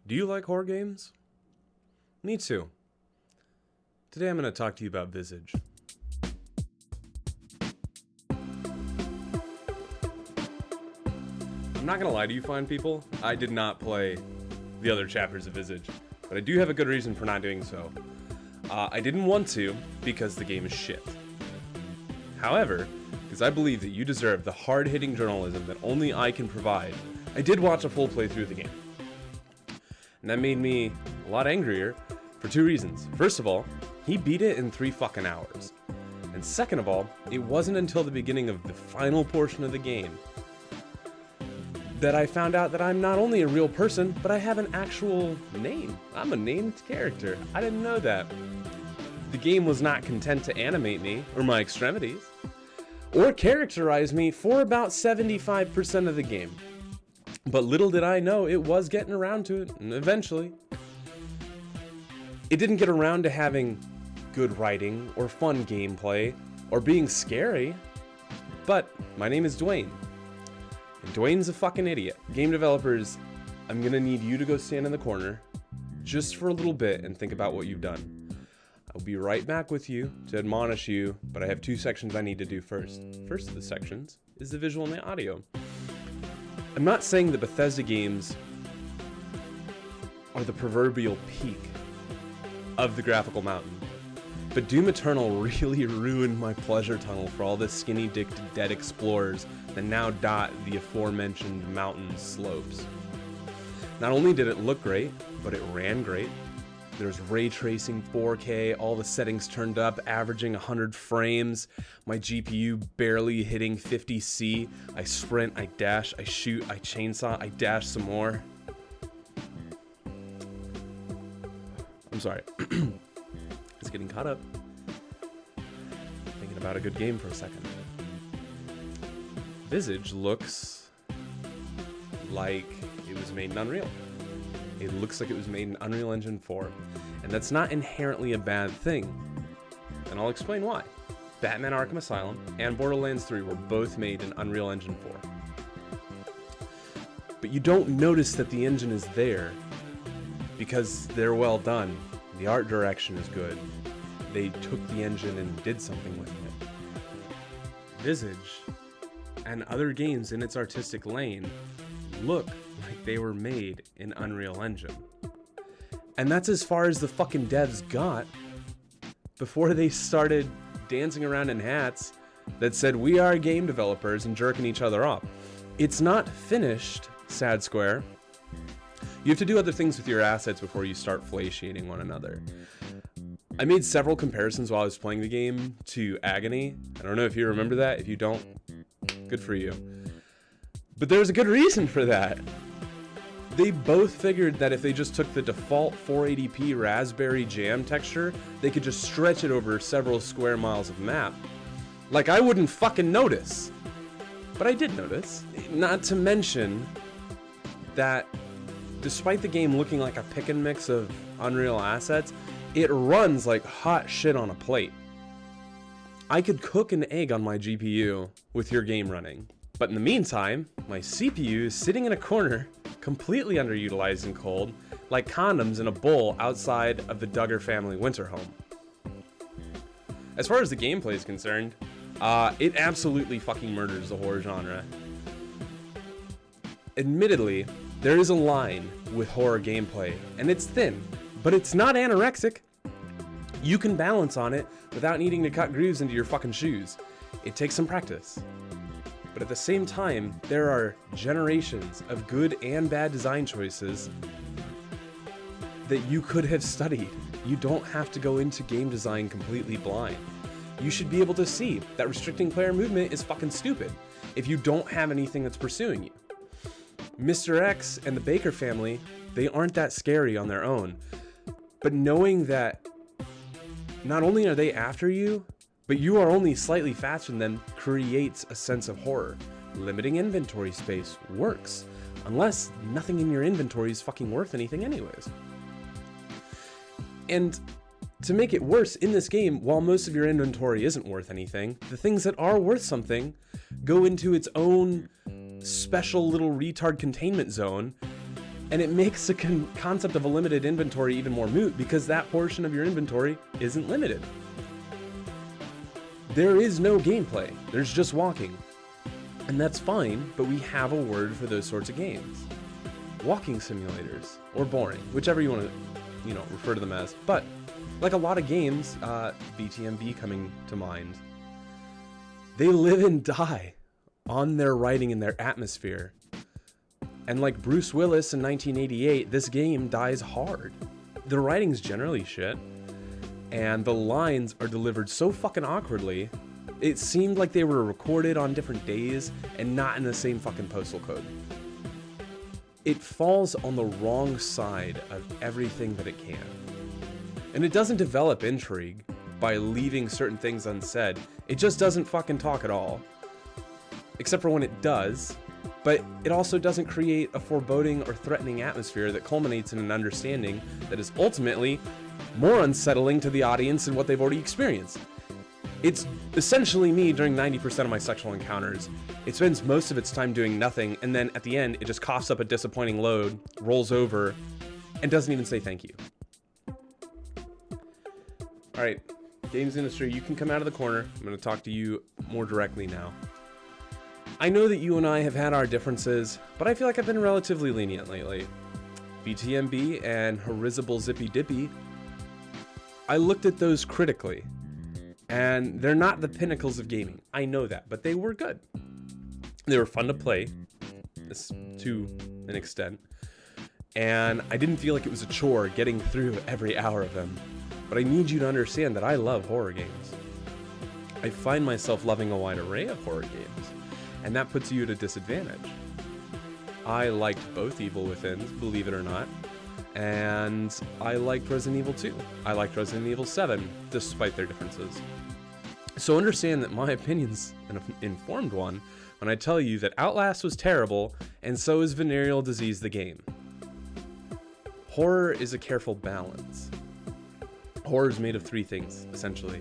Do you like horror games? Me too. Today I'm going to talk to you about Visage. I'm not going to lie to you fine people, I did not play the other chapters of Visage, but I do have a good reason for not doing so. I didn't want to because the game is shit. However, because I believe that you deserve the hard-hitting journalism that only I can provide, I did watch a full playthrough of the game. And that made me a lot angrier for two reasons. First of all, he beat it in 3 fucking hours. And second of all, it wasn't until the beginning of the final portion of the game that I found out that I'm not only a real person, but I have an actual name. I'm a named character. I didn't know that. The game was not content to animate me, or my extremities, or characterize me for about 75% of the game. But little did I know it was getting around to it, and eventually. It didn't get around to having good writing, or fun gameplay, or being scary. But my name is Dwayne. And Dwayne's a fucking idiot. Game developers, I'm gonna need you to go stand in the corner, just for a little bit, and think about what you've done. I'll be right back with you to admonish you, but I have 2 sections I need to do first. First of the sections is the visual and the audio. I'm not saying that Bethesda games are the proverbial peak of the graphical mountain, but Doom Eternal really ruined my pleasure tunnel for all the skinny-dicked dead explorers that now dot the aforementioned mountain slopes. Not only did it look great, but it ran great. There's ray tracing 4K, all the settings turned up, averaging 100 frames, my GPU barely hitting 50C. I sprint, I dash, I shoot, I chainsaw, I dash some more. I'm sorry. It's getting caught up. Thinking about a good game for a second. Visage looks like it was made in Unreal. It looks like it was made in Unreal Engine 4, and that's not inherently a bad thing, and I'll explain why. Batman Arkham Asylum and Borderlands 3 were both made in Unreal Engine 4. But you don't notice that the engine is there because they're well done. The art direction is good. They took the engine and did something with it. Visage and other games in its artistic lane look like they were made in Unreal Engine. And that's as far as the fucking devs got before they started dancing around in hats that said we are game developers and jerking each other off. It's not finished, Sad Square. You have to do other things with your assets before you start flaciating one another. I made several comparisons while I was playing the game to Agony. I don't know if you remember that. If you don't, good for you. But there's a good reason for that. They both figured that if they just took the default 480p raspberry jam texture, they could just stretch it over several square miles of map. Like, I wouldn't fucking notice. But I did notice. Not to mention that despite the game looking like a pick and mix of Unreal assets, it runs like hot shit on a plate. I could cook an egg on my GPU with your game running. But in the meantime, my CPU is sitting in a corner, completely underutilized and cold, like condoms in a bowl outside of the Duggar family winter home. As far as the gameplay is concerned, it absolutely fucking murders the horror genre. Admittedly, there is a line with horror gameplay, and it's thin, but it's not anorexic. You can balance on it without needing to cut grooves into your fucking shoes. It takes some practice. But at the same time, there are generations of good and bad design choices that you could have studied. You don't have to go into game design completely blind. You should be able to see that restricting player movement is fucking stupid if you don't have anything that's pursuing you. Mr. X and the Baker family, they aren't that scary on their own. But knowing that not only are they after you, but you are only slightly faster than them creates a sense of horror. Limiting inventory space works, unless nothing in your inventory is fucking worth anything anyways. And to make it worse, in this game, while most of your inventory isn't worth anything, the things that are worth something go into its own special little retard containment zone And it makes the concept of a limited inventory even more moot because that portion of your inventory isn't limited. There is no gameplay, there's just walking. And that's fine, but we have a word for those sorts of games. Walking simulators, or boring, whichever you want to, refer to them as. But, like a lot of games, BTMB coming to mind, they live and die on their writing and their atmosphere. And like Bruce Willis in 1988, this game dies hard. The writing's generally shit, and the lines are delivered so fucking awkwardly, it seemed like they were recorded on different days and not in the same fucking postal code. It falls on the wrong side of everything that it can. And it doesn't develop intrigue by leaving certain things unsaid. It just doesn't fucking talk at all. Except for when it does. But it also doesn't create a foreboding or threatening atmosphere that culminates in an understanding that is ultimately more unsettling to the audience than what they've already experienced. It's essentially me during 90% of my sexual encounters. It spends most of its time doing nothing, and then at the end, it just coughs up a disappointing load, rolls over, and doesn't even say thank you. Alright, games industry, you can come out of the corner. I'm going to talk to you more directly now. I know that you and I have had our differences, but I feel like I've been relatively lenient lately. BTMB and Horizable Zippy Dippy, I looked at those critically, and they're not the pinnacles of gaming. I know that, but they were good. They were fun to play, to an extent, and I didn't feel like it was a chore getting through every hour of them. But I need you to understand that I love horror games. I find myself loving a wide array of horror games, and that puts you at a disadvantage. I liked both Evil Withins, believe it or not, and I liked Resident Evil 2. I liked Resident Evil 7, despite their differences. So understand that my opinion's an informed one when I tell you that Outlast was terrible, and so is Venereal Disease the game. Horror is a careful balance. Horror is made of three things, essentially.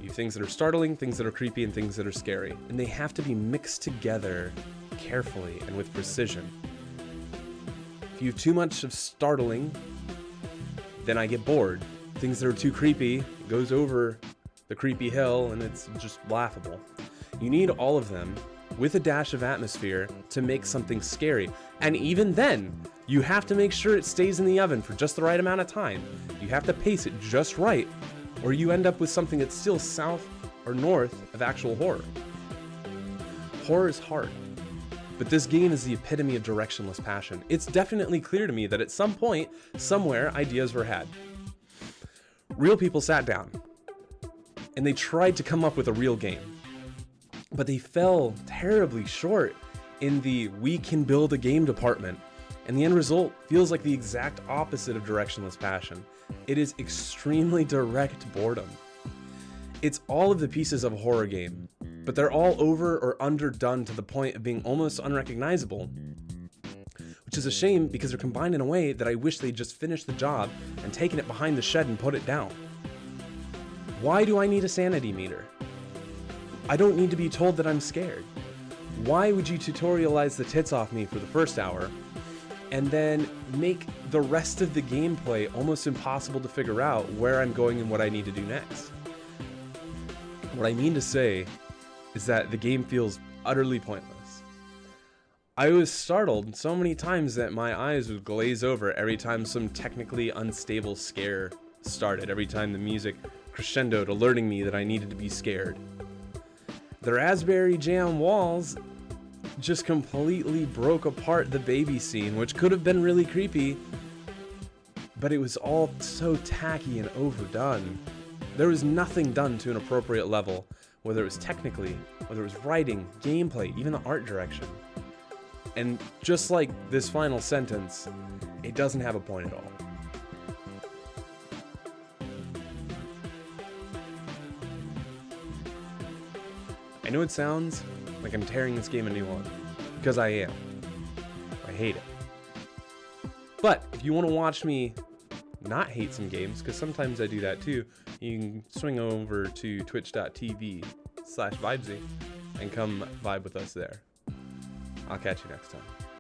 You have things that are startling, things that are creepy, and things that are scary. And they have to be mixed together carefully and with precision. If you have too much of startling, then I get bored. Things that are too creepy, it goes over the creepy hill, and it's just laughable. You need all of them, with a dash of atmosphere, to make something scary. And even then, you have to make sure it stays in the oven for just the right amount of time. You have to pace it just right, or you end up with something that's still south or north of actual horror. Horror is hard, but this game is the epitome of directionless passion. It's definitely clear to me that at some point, somewhere, ideas were had. Real people sat down, and they tried to come up with a real game. But they fell terribly short in the we can build a game department. And the end result feels like the exact opposite of directionless passion. It is extremely direct boredom. It's all of the pieces of a horror game, but they're all over or underdone to the point of being almost unrecognizable, which is a shame because they're combined in a way that I wish they'd just finished the job and taken it behind the shed and put it down. Why do I need a sanity meter? I don't need to be told that I'm scared. Why would you tutorialize the tits off me for the first hour and then make the rest of the gameplay almost impossible to figure out where I'm going and what I need to do next? What I mean to say is that the game feels utterly pointless. I was startled so many times that my eyes would glaze over every time some technically unstable scare started, every time the music crescendoed, alerting me that I needed to be scared. The Raspberry Jam walls just completely broke apart the baby scene, which could have been really creepy, but it was all so tacky and overdone. There was nothing done to an appropriate level, whether it was technically, whether it was writing, gameplay, even the art direction. And just like this final sentence, it doesn't have a point at all. I know it sounds like I'm tearing this game a new one, because I am. I hate it. But if you want to watch me not hate some games, because sometimes I do that too, you can swing over to twitch.tv/Vibesie and come vibe with us there. I'll catch you next time.